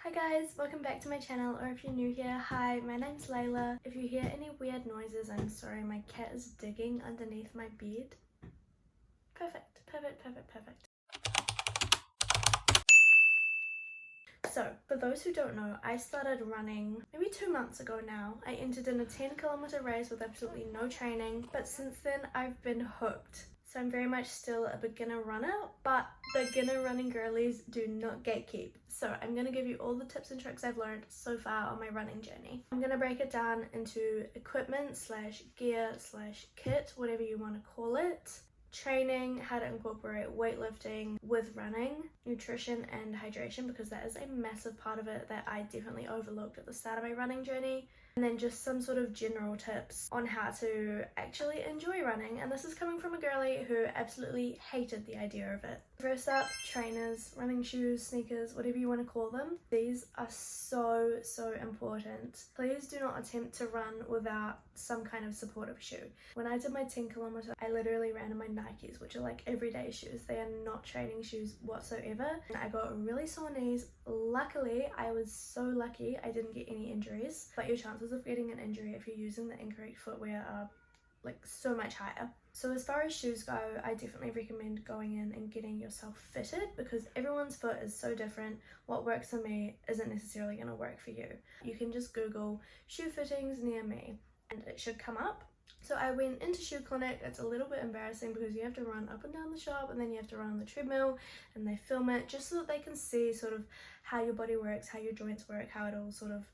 Hi guys, welcome back to my channel, or if you're new here, hi, my name's Layla. If you hear any weird noises, I'm sorry, my cat is digging underneath my bed. Perfect. So, for those who don't know, I started running maybe 2 months ago now. I entered in a 10-kilometer race with absolutely no training, but since then I've been hooked. So I'm very much still a beginner runner, but beginner running girlies do not gatekeep. So I'm going to give you all the tips and tricks I've learned so far on my running journey. I'm going to break it down into equipment slash gear slash kit, whatever you want to call it. Training, how to incorporate weightlifting with running, nutrition and hydration, because that is a massive part of it that I definitely overlooked at the start of my running journey. And then just some sort of general tips on how to actually enjoy running. And this is coming from a girly who absolutely hated the idea of it. First up, trainers, running shoes, sneakers, whatever you want to call them. These are so important. Please do not attempt to run without some kind of supportive shoe. When I did my 10-kilometer, I literally ran in my Nikes, which are like everyday shoes. They are not training shoes whatsoever. And I got really sore knees. Luckily, I was so lucky I didn't get any injuries, but your chances of getting an injury if you're using the incorrect footwear are like so much higher. So as far as shoes go, I definitely recommend going in and getting yourself fitted, because everyone's foot is so different. What works for me isn't necessarily going to work for you. You can just Google shoe fittings near me and it should come up. So I went into Shoe Clinic. It's a little bit embarrassing because you have to run up and down the shop and then you have to run on the treadmill and they film it just so that they can see sort of how your body works, how your joints work, how it all sort of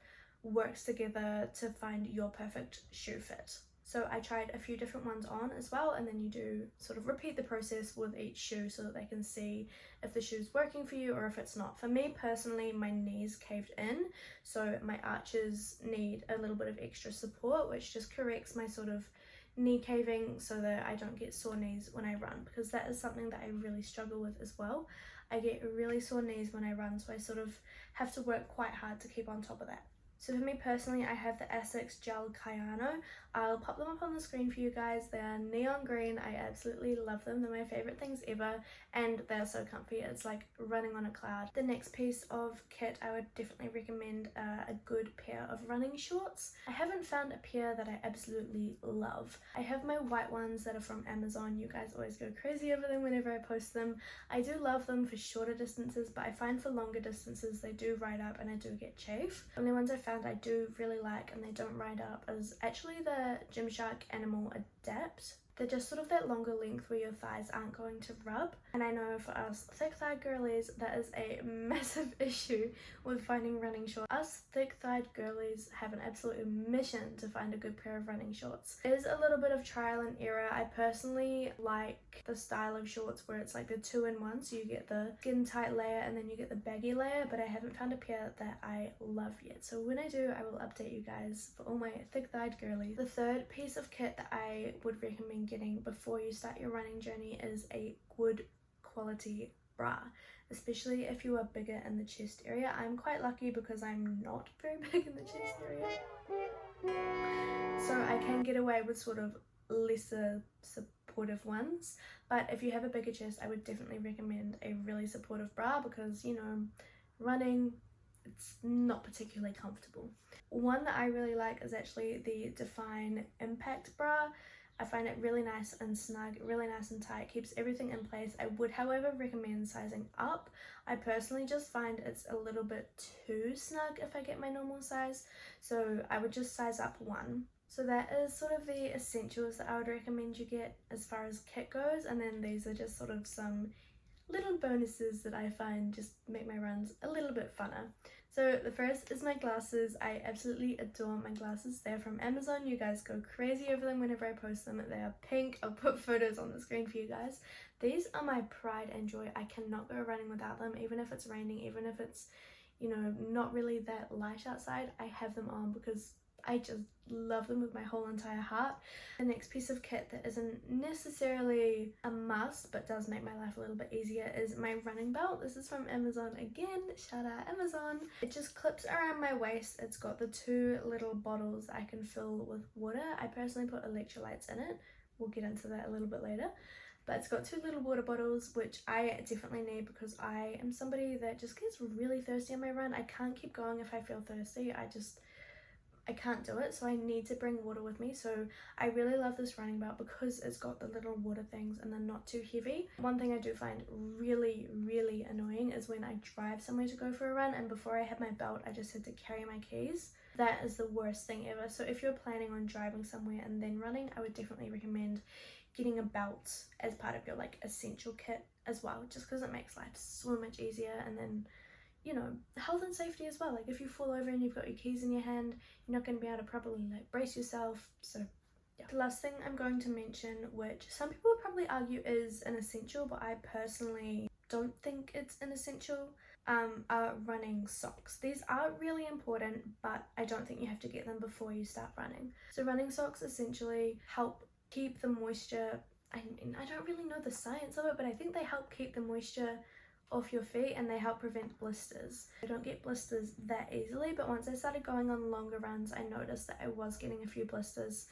works together to find your perfect shoe fit. So I tried a few different ones on as well, and then you do sort of repeat the process with each shoe so that they can see if the shoe's working for you or if it's not. For me personally, my knees caved in, so my arches need a little bit of extra support, which just corrects my sort of knee caving so that I don't get sore knees when I run, because that is something that I really struggle with as well. I get really sore knees when I run, so I sort of have to work quite hard to keep on top of that. So for me personally, I have the Asics Gel Kayano. I'll pop them up on the screen for you guys. They are neon green. I absolutely love them. They're my favorite things ever, and they're so comfy. It's like running on a cloud. The next piece of kit, I would definitely recommend a good pair of running shorts. I haven't found a pair that I absolutely love. I have my white ones that are from Amazon. You guys always go crazy over them whenever I post them. I do love them for shorter distances, but I find for longer distances they do ride up and I do get chafe. The only ones I found I do really like and they don't ride up is actually the Gymshark Animal Adapt. They're just sort of that longer length where your thighs aren't going to rub. And I know for us thick-thighed girlies, that is a massive issue with finding running shorts. Us thick-thighed girlies have an absolute mission to find a good pair of running shorts. It is a little bit of trial and error. I personally like the style of shorts where it's like the 2-in-1, so you get the skin tight layer and then you get the baggy layer, but I haven't found a pair that I love yet. So when I do, I will update you guys for all my thick-thighed girlies. The third piece of kit that I would recommend getting before you start your running journey is a good quality bra, especially if you are bigger in the chest area. I'm quite lucky because I'm not very big in the chest area, so I can get away with sort of lesser supportive ones. But if you have a bigger chest, I would definitely recommend a really supportive bra, because you know, running, it's not particularly comfortable. One that I really like is actually the Define Impact bra. I find it really nice and snug, really nice and tight, keeps everything in place. I would, however, recommend sizing up. I personally just find it's a little bit too snug if I get my normal size, so I would just size up 1. So that is sort of the essentials that I would recommend you get as far as kit goes, and then these are just sort of some little bonuses that I find just make my runs a little bit funner. So the first is my glasses. I absolutely adore my glasses. They're from Amazon. You guys go crazy over them whenever I post them. They are pink. I'll put photos on the screen for you guys. These are my pride and joy. I cannot go running without them, even if it's raining, even if it's, you know, not really that light outside. I have them on because I just love them with my whole entire heart. The next piece of kit that isn't necessarily a must but does make my life a little bit easier is my running belt. This is from Amazon again, shout out Amazon. It just clips around my waist. It's got the 2 little bottles I can fill with water. I personally put electrolytes in it. We'll get into that a little bit later. but it's got 2 little water bottles, which I definitely need because I am somebody that just gets really thirsty on my run. I can't keep going if I feel thirsty. I can't do it, so I need to bring water with me. So I really love this running belt because it's got the little water things and they're not too heavy. One thing I do find really annoying is when I drive somewhere to go for a run and before I had my belt I just had to carry my keys. That is the worst thing ever. So if you're planning on driving somewhere and then running, I would definitely recommend getting a belt as part of your like essential kit as well, just because it makes life so much easier. And then, you know, health and safety as well. Like if you fall over and you've got your keys in your hand, you're not going to be able to properly like brace yourself. So yeah. The last thing I'm going to mention, which some people would probably argue is an essential, but I personally don't think it's an essential, are running socks. These are really important, but I don't think you have to get them before you start running. So running socks essentially help keep the moisture, I mean, I don't really know the science of it, but I think they help keep the moisture off your feet and they help prevent blisters. I don't get blisters that easily, but once I started going on longer runs, I noticed that I was getting a few blisters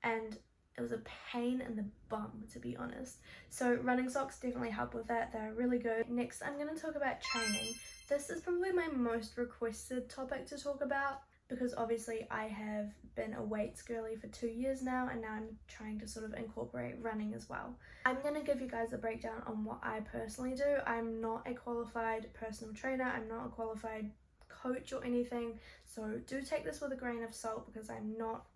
and it was a pain in the bum, to be honest. So running socks definitely help with that. They're really good. Next, I'm going to talk about training. This is probably my most requested topic to talk about because obviously I have been a weights girly for 2 years now and now I'm trying to sort of incorporate running as well. I'm going to give you guys a breakdown on what I personally do. I'm not a qualified personal trainer, I'm not a qualified coach or anything, so do take this with a grain of salt because I'm not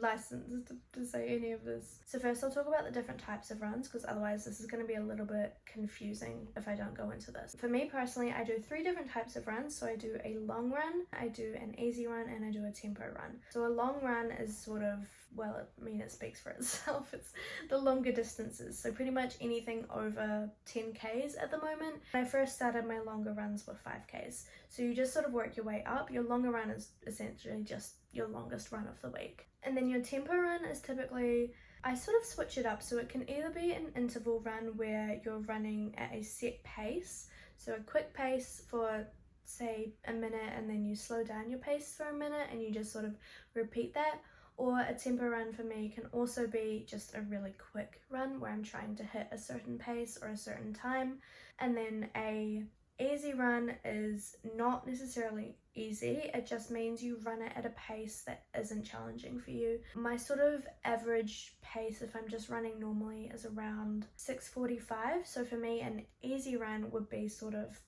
licensed to say any of this. So first I'll talk about the different types of runs because otherwise this is going to be a little bit confusing if I don't go into this. For me personally, I do 3 different types of runs. So I do a long run, I do an easy run, and I do a tempo run. So a long run is sort of, well, I mean, it speaks for itself. It's the longer distances. So pretty much anything over 10Ks at the moment. When I first started, my longer runs were 5Ks. So you just sort of work your way up. Your longer run is essentially just your longest run of the week. And then your tempo run is typically, I sort of switch it up. So it can either be an interval run where you're running at a set pace. So a quick pace for say a minute and then you slow down your pace for a minute and you just sort of repeat that. Or a tempo run for me can also be just a really quick run where I'm trying to hit a certain pace or a certain time. And then a easy run is not necessarily easy, it just means you run it at a pace that isn't challenging for you. My sort of average pace if I'm just running normally is around 6:45, so for me an easy run would be sort of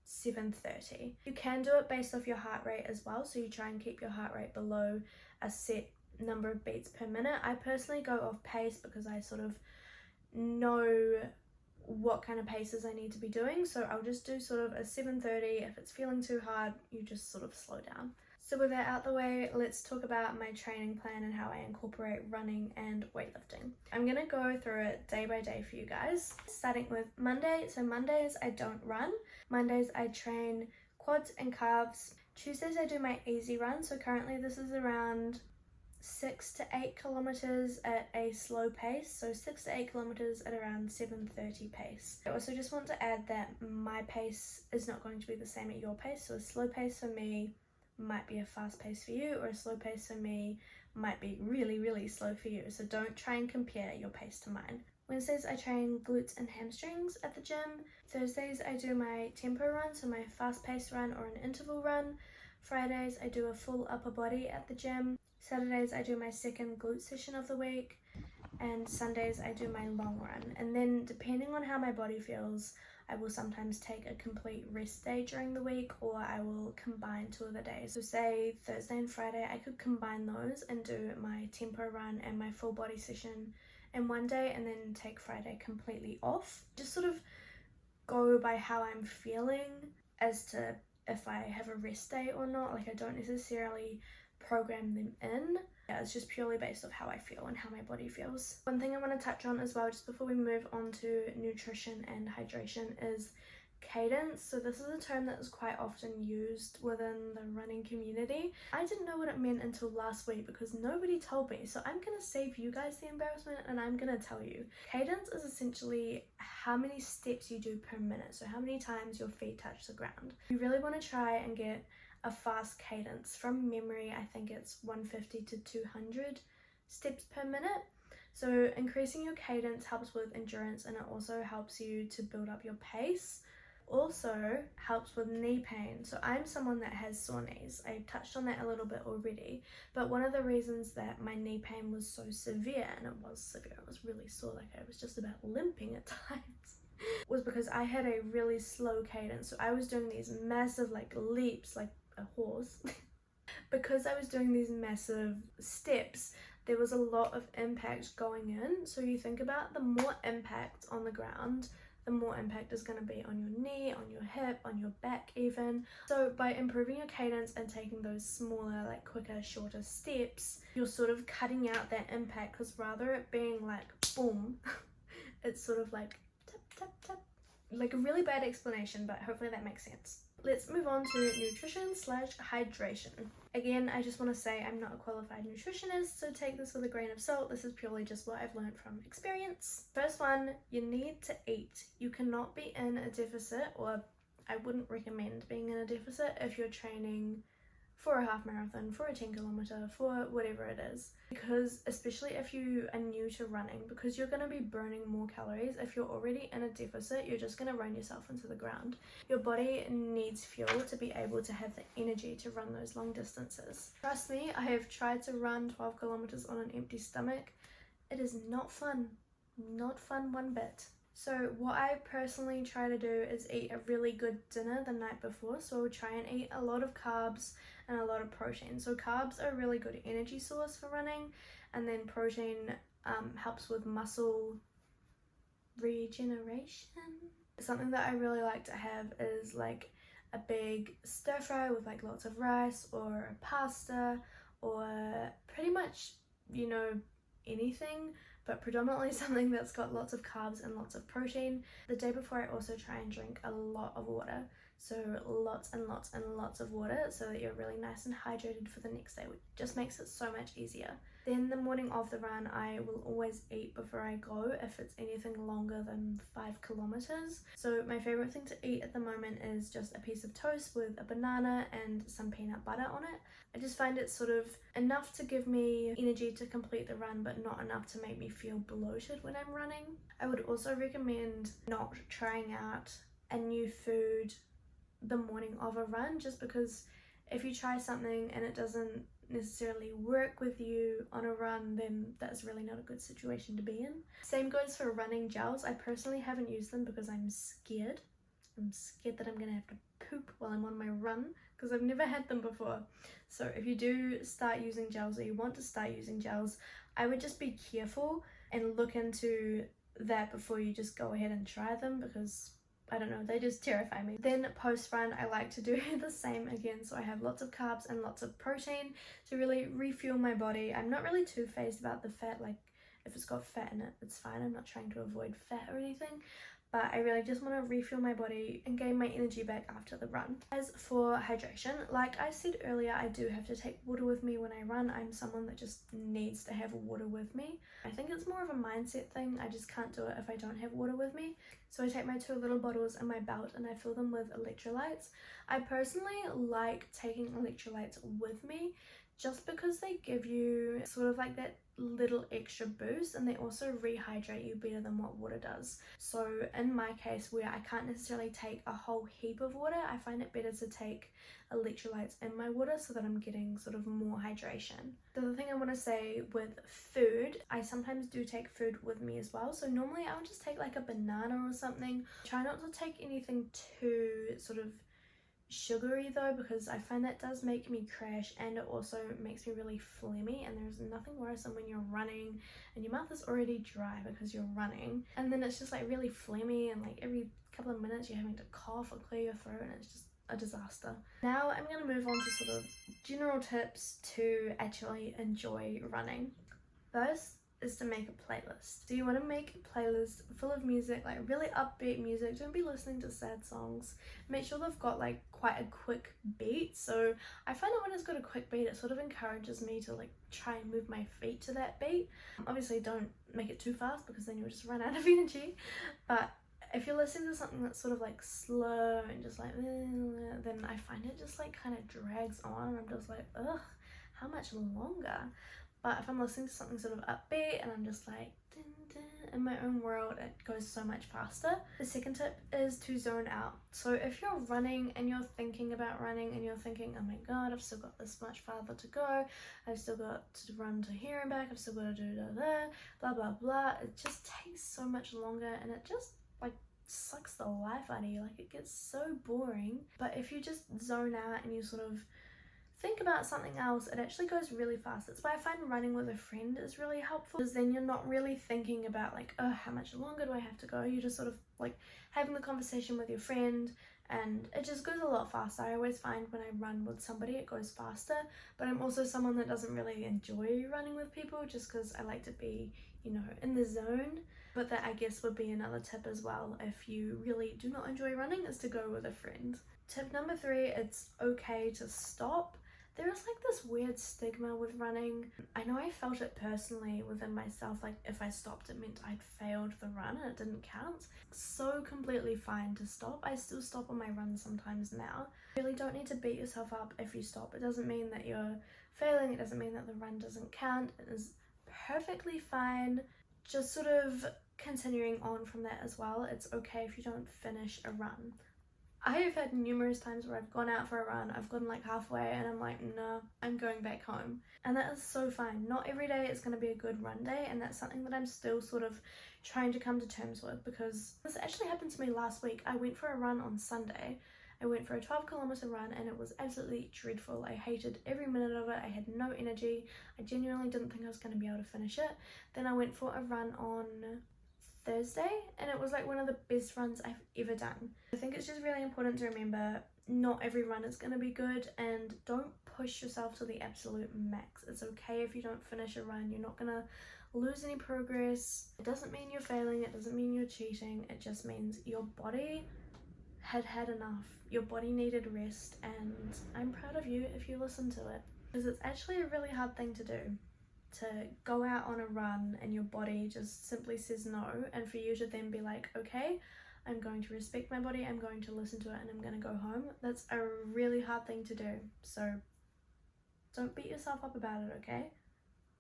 7:30. You can do it based off your heart rate as well, so you try and keep your heart rate below a set number of beats per minute. I personally go off pace because I sort of know what kind of paces I need to be doing, so I'll just do sort of a 7:30. If it's feeling too hard, you just sort of slow down. So with that out the way, let's talk about my training plan and how I incorporate running and weightlifting. I'm gonna go through it day by day for you guys, starting with Monday. So Mondays I don't run. Mondays I train quads and calves. Tuesdays I do my easy run, so currently this is around 6 to 8 kilometers at a slow pace, so 6 to 8 kilometers at around 7:30 pace. I also just want to add that my pace is not going to be the same at your pace, so a slow pace for me might be a fast pace for you, or a slow pace for me might be really slow for you, so don't try and compare your pace to mine. Wednesdays I train glutes and hamstrings at the gym. Thursdays I do my tempo run, so my fast paced run or an interval run. Fridays I do a full upper body at the gym. Saturdays I do my second glute session of the week, and Sundays I do my long run. And then depending on how my body feels, I will sometimes take a complete rest day during the week, or I will combine 2 of the days. So say Thursday and Friday, I could combine those and do my tempo run and my full body session in one day, and then take Friday completely off. Just sort of go by how I'm feeling as to if I have a rest day or not. Like I don't necessarily program them in. Yeah, it's just purely based off how I feel and how my body feels. One thing I want to touch on as well, just before we move on to nutrition and hydration, is cadence. So this is a term that is quite often used within the running community. I didn't know what it meant until last week because nobody told me, so I'm gonna save you guys the embarrassment and I'm gonna tell you. Cadence is essentially how many steps you do per minute, so how many times your feet touch the ground. You really want to try and get a fast cadence. From memory, I think it's 150 to 200 steps per minute. So increasing your cadence helps with endurance, and it also helps you to build up your pace. Also helps with knee pain. So I'm someone that has sore knees. I touched on that a little bit already, but one of the reasons that my knee pain was so severe, and it was severe, it was really sore, like I was just about limping at times, was because I had a really slow cadence. So I was doing these massive like leaps like a horse. Because I was doing these massive steps, there was a lot of impact going in. So you think about the more impact on the ground, the more impact is going to be on your knee, on your hip, on your back even. So by improving your cadence and taking those smaller, like quicker, shorter steps, you're sort of cutting out that impact, because rather it being like boom, it's sort of like tap, tap, tap. Like a really bad explanation, but hopefully that makes sense. Let's move on to nutrition slash hydration. Again, I just want to say I'm not a qualified nutritionist, so take this with a grain of salt. This is purely just what I've learned from experience. First one, you need to eat. You cannot be in a deficit, or I wouldn't recommend being in a deficit if you're training for a half marathon, for a 10 kilometer, for whatever it is. Because especially if you are new to running, because you're going to be burning more calories. If you're already in a deficit, you're just going to run yourself into the ground. Your body needs fuel to be able to have the energy to run those long distances. Trust me, I have tried to run 12 kilometers on an empty stomach. It is not fun. Not fun one bit. So what I personally try to do is eat a really good dinner the night before. So I'll try and eat a lot of carbs and a lot of protein. So carbs are a really good energy source for running, and then protein helps with muscle regeneration. Something that I really like to have is like a big stir fry with like lots of rice or a pasta, or pretty much, you know, anything, but predominantly something that's got lots of carbs and lots of protein. The day before, I also try and drink a lot of water. So lots and lots and lots of water, so that you're really nice and hydrated for the next day, which just makes it so much easier. Then the morning of the run, I will always eat before I go if it's anything longer than 5 kilometers. So my favorite thing to eat at the moment is just a piece of toast with a banana and some peanut butter on it. I just find it sort of enough to give me energy to complete the run, but not enough to make me feel bloated when I'm running. I would also recommend not trying out a new food the morning of a run, just because if you try something and it doesn't necessarily work with you on a run, then that's really not a good situation to be in. Same goes for running gels. I personally haven't used them because I'm scared. I'm scared that I'm gonna have to poop while I'm on my run, because I've never had them before. So if you do start using gels, or you want to start using gels, I would just be careful and look into that before you just go ahead and try them, because I don't know, they just terrify me. Then post run, I like to do the same again. So I have lots of carbs and lots of protein to really refuel my body. I'm not really too phased about the fat. Like if it's got fat in it, it's fine. I'm not trying to avoid fat or anything, but I really just want to refuel my body and gain my energy back after the run. As for hydration, like I said earlier, I do have to take water with me when I run. I'm someone that just needs to have water with me. I think it's more of a mindset thing. I just can't do it if I don't have water with me. So I take my 2 little bottles in my belt and I fill them with electrolytes. I personally like taking electrolytes with me just because they give you sort of like that little extra boost, and they also rehydrate you better than what water does. So in my case, where I can't necessarily take a whole heap of water, I find it better to take electrolytes in my water so that I'm getting sort of more hydration. The other thing I want to say with food, I sometimes do take food with me as well. So normally I'll just take like a banana or something. Try not to take anything too sort of sugary though, because I find that does make me crash, and it also makes me really phlegmy, and there's nothing worse than when you're running and your mouth is already dry because you're running, and then it's just like really phlegmy, and like every couple of minutes you're having to cough or clear your throat, and it's just a disaster. Now I'm going to move on to sort of general tips to actually enjoy running. First is to make a playlist. So you want to make a playlist full of music, like really upbeat music. Don't be listening to sad songs. Make sure they've got like quite a quick beat. So I find that when it's got a quick beat, it sort of encourages me to like try and move my feet to that beat. Obviously don't make it too fast, because then you'll just run out of energy. But if you're listening to something that's sort of like slow and just like then I find it just like kind of drags on. I'm just like, ugh, how much longer? But if I'm listening to something sort of upbeat and I'm just like dun, dun, in my own world, it goes so much faster. The second tip is to zone out. So if you're running and you're thinking about running and you're thinking, oh my god, I've still got this much farther to go, I've still got to run to here and back, I've still got to do blah blah blah, it just takes so much longer and it just like sucks the life out of you. Like, it gets so boring. But if you just zone out and you sort of think about something else, it actually goes really fast. That's why I find running with a friend is really helpful, because then you're not really thinking about like, oh, how much longer do I have to go? You're just sort of like having the conversation with your friend and it just goes a lot faster. I always find when I run with somebody it goes faster, but I'm also someone that doesn't really enjoy running with people just because I like to be, you know, in the zone. But that I guess would be another tip as well if you really do not enjoy running, is to go with a friend. Tip number 3, it's okay to stop. There is like this weird stigma with running. I know I felt it personally within myself, like if I stopped it meant I'd failed the run and it didn't count. So completely fine to stop. I still stop on my runs sometimes now. You really don't need to beat yourself up if you stop. It doesn't mean that you're failing, it doesn't mean that the run doesn't count. It is perfectly fine. Just sort of continuing on from that as well, it's okay if you don't finish a run. I have had numerous times where I've gone out for a run, I've gone like halfway and I'm like, no, I'm going back home. And that is so fine. Not every day is going to be a good run day, and that's something that I'm still sort of trying to come to terms with, because this actually happened to me last week. I went for a run on Sunday. I went for a 12-kilometer run and it was absolutely dreadful. I hated every minute of it. I had no energy. I genuinely didn't think I was going to be able to finish it. Then I went for a run on Thursday and it was like one of the best runs I've ever done. I think it's just really important to remember not every run is going to be good, and don't push yourself to the absolute max. It's okay if you don't finish a run. You're not going to lose any progress. It doesn't mean you're failing. It doesn't mean you're cheating. It just means your body had enough. Your body needed rest, and I'm proud of you if you listen to it, because it's actually a really hard thing to do, to go out on a run and your body just simply says no, and for you to then be like, okay, I'm going to respect my body, I'm going to listen to it, and I'm going to go home. That's a really hard thing to do, so don't beat yourself up about it, okay?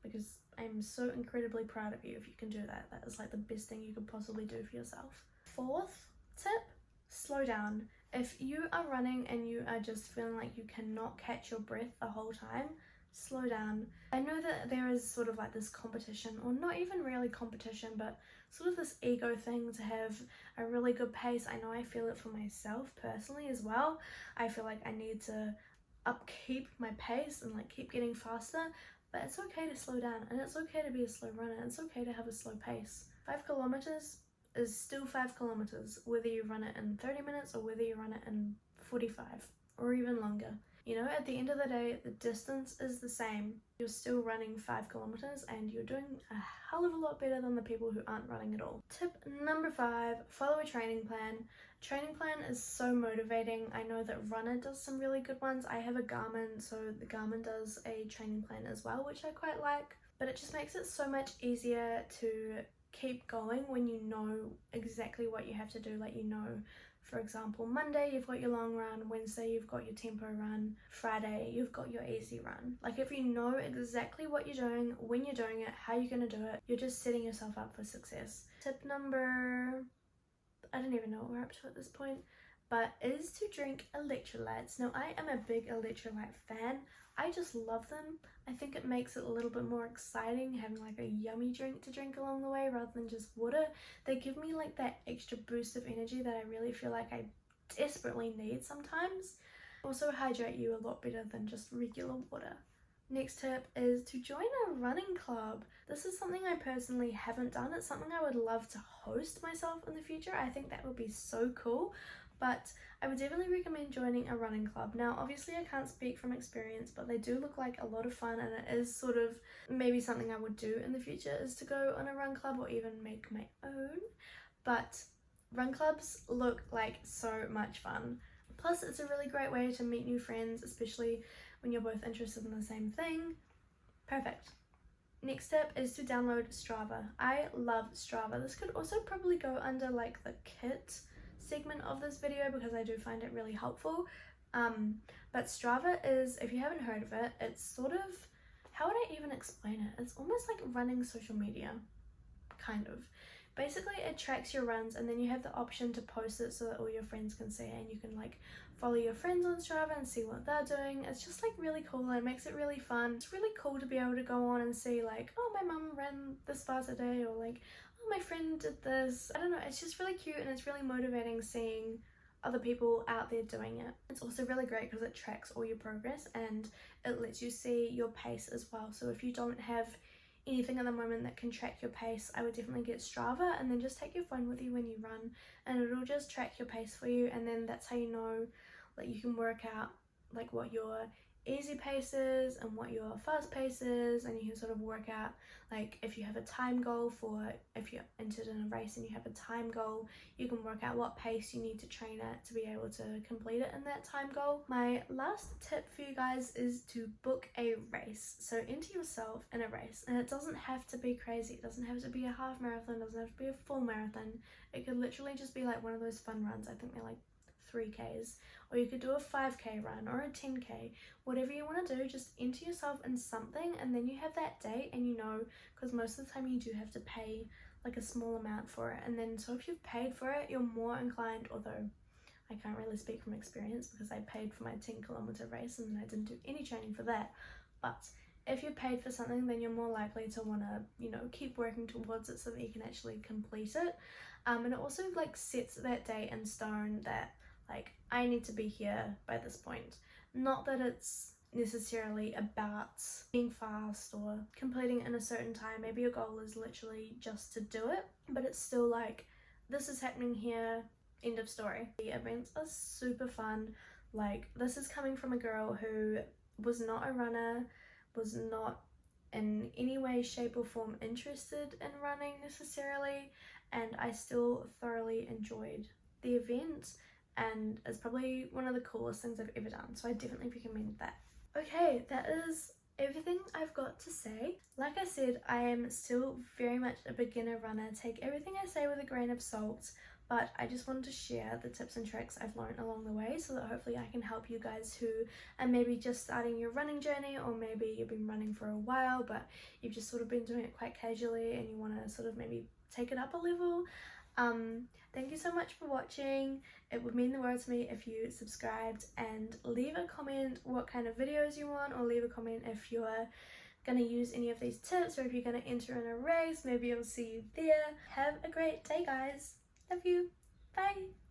Because I'm so incredibly proud of you if you can do that. That is like the best thing you could possibly do for yourself. 4th tip, slow down. If you are running and you are just feeling like you cannot catch your breath the whole time, slow down. I know that there is sort of like this competition, or not even really competition, but sort of this ego thing to have a really good pace. I know I feel it for myself personally as well. I feel like I need to upkeep my pace and like keep getting faster, but it's okay to slow down, and it's okay to be a slow runner. It's okay to have a slow pace. 5 kilometers is still 5 kilometers, whether you run it in 30 minutes or whether you run it in 45 or even longer. You know, at the end of the day, the distance is the same. You're still running 5 kilometers and you're doing a hell of a lot better than the people who aren't running at all. Tip number 5, follow a training plan. Training plan is so motivating. I know that Runner does some really good ones. I have a Garmin, so the Garmin does a training plan as well, which I quite like. But it just makes it so much easier to keep going when you know exactly what you have to do. Like, you know, for example, Monday you've got your long run, Wednesday you've got your tempo run, Friday you've got your easy run. Like, if you know exactly what you're doing, when you're doing it, how you're going to do it, you're just setting yourself up for success. Tip number, I don't even know what we're up to at this point, but is to drink electrolytes. Now, I am a big electrolyte fan. I just love them. I think it makes it a little bit more exciting having like a yummy drink to drink along the way rather than just water. They give me like that extra boost of energy that I really feel like I desperately need sometimes. Also hydrate you a lot better than just regular water. Next tip is to join a running club. This is something I personally haven't done. It's something I would love to host myself in the future. I think that would be so cool. But I would definitely recommend joining a running club. Now, obviously I can't speak from experience, but they do look like a lot of fun, and it is sort of maybe something I would do in the future, is to go on a run club or even make my own. But run clubs look like so much fun. Plus, it's a really great way to meet new friends, especially when you're both interested in the same thing. Perfect. Next step is to download Strava. I love Strava. This could also probably go under like the kit segment of this video because I do find it really helpful. But Strava is, if you haven't heard of it, it's sort of how would I even explain it? It's almost like running social media, kind of. Basically it tracks your runs, and then you have the option to post it so that all your friends can see it, and you can like follow your friends on Strava and see what they're doing. It's just like really cool, and it makes it really fun. It's really cool to be able to go on and see like, oh, my mum ran this far today, or like, oh, my friend did this. I don't know, it's just really cute, and it's really motivating seeing other people out there doing it. It's also really great because it tracks all your progress and it lets you see your pace as well. So if you don't have anything at the moment that can track your pace, I would definitely get Strava, and then just take your phone with you when you run, and it'll just track your pace for you. And then that's how you know, like, you can work out like what your easy pace is and what your fast pace is, and you can sort of work out like if you have a time goal for, if you're entered in a race and you have a time goal, you can work out what pace you need to train at to be able to complete it in that time goal. My last tip for you guys is to book a race. So enter yourself in a race, and it doesn't have to be crazy. It doesn't have to be a half marathon, it doesn't have to be a full marathon. It could literally just be like one of those fun runs. I think they're like 3Ks, or you could do a 5K run or a 10K, whatever you want to do. Just enter yourself in something, and then you have that date, and you know, because most of the time you do have to pay like a small amount for it, and then so if you've paid for it, you're more inclined, although I can't really speak from experience because I paid for my 10-kilometer race and then I didn't do any training for that, but if you paid for something, then you're more likely to want to, you know, keep working towards it so that you can actually complete it. And it also like sets that date in stone that like, I need to be here by this point. Not that it's necessarily about being fast or completing in a certain time. Maybe your goal is literally just to do it, but it's still like, this is happening here, end of story. The events are super fun. Like, this is coming from a girl who was not a runner, was not in any way, shape or form interested in running necessarily, and I still thoroughly enjoyed the event, and it's probably one of the coolest things I've ever done, so I definitely recommend that. Okay, that is everything I've got to say. Like I said, I am still very much a beginner runner. Take everything I say with a grain of salt, but I just wanted to share the tips and tricks I've learned along the way so that hopefully I can help you guys who are maybe just starting your running journey, or maybe you've been running for a while but you've just sort of been doing it quite casually and you want to sort of maybe take it up a level. Thank you so much for watching. It would mean the world to me if you subscribed, and leave a comment what kind of videos you want, or leave a comment if you're gonna use any of these tips, or if you're gonna enter in a race. Maybe I'll see you there. Have a great day, guys. Love you. Bye.